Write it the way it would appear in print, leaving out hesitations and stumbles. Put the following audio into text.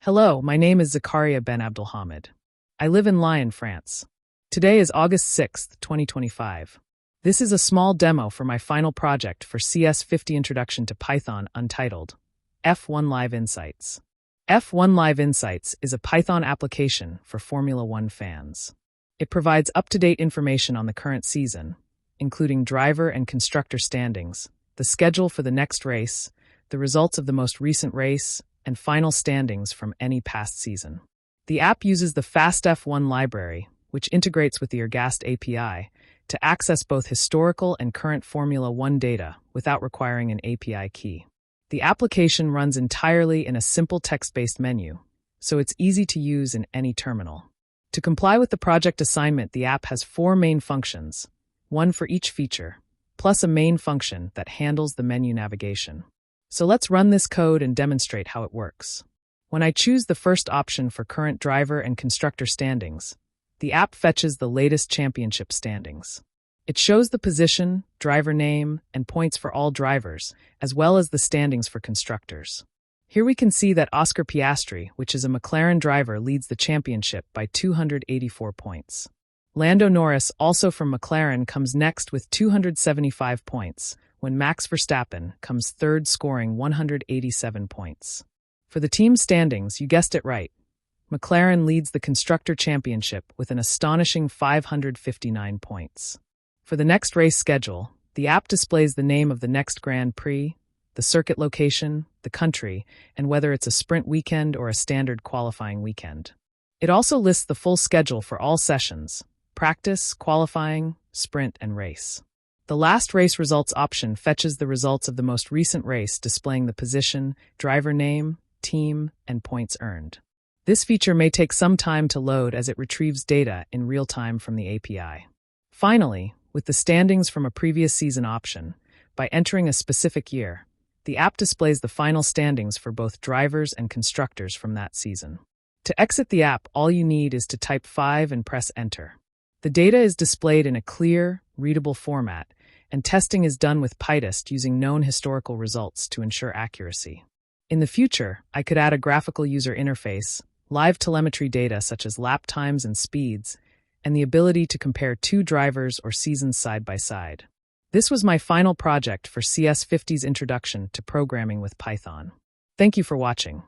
Hello, my name is Zakaria Ben Abdelhamid. I live in Lyon, France. Today is August 6th, 2025. This is a small demo for my final project for CS50 Introduction to Python Untitled, F1 Live Insights. F1 Live Insights is a Python application for Formula One fans. It provides up-to-date information on the current season, including driver and constructor standings, the schedule for the next race, the results of the most recent race, and final standings from any past season. The app uses the fast F1 library, which integrates with the Ergast API, to access both historical and current Formula One data without requiring an API key. The application runs entirely in a simple text-based menu, so it's easy to use in any terminal. To comply with the project assignment, the app has 4 main functions, one for each feature, plus a main function that handles the menu navigation. So let's run this code and demonstrate how it works. When I choose the first option for current driver and constructor standings, the app fetches the latest championship standings. It shows the position, driver name, and points for all drivers, as well as the standings for constructors. Here we can see that Oscar Piastri, which is a McLaren driver, leads the championship by 284 points. Lando Norris, also from McLaren, comes next with 275 points, when Max Verstappen comes third, scoring 187 points. For the team standings, you guessed it right. McLaren leads the Constructor Championship with an astonishing 559 points. For the next race schedule, the app displays the name of the next Grand Prix, the circuit location, the country, and whether it's a sprint weekend or a standard qualifying weekend. It also lists the full schedule for all sessions: practice, qualifying, sprint, and race. The last race results option fetches the results of the most recent race, displaying the position, driver name, team, and points earned. This feature may take some time to load as it retrieves data in real time from the API. Finally, with the standings from a previous season option, by entering a specific year, the app displays the final standings for both drivers and constructors from that season. To exit the app, all you need is to type 5 and press enter. The data is displayed in a clear, readable format, and testing is done with PyTest using known historical results to ensure accuracy. In the future, I could add a graphical user interface, live telemetry data such as lap times and speeds, and the ability to compare 2 drivers or seasons side by side. This was my final project for CS50's Introduction to Programming with Python. Thank you for watching.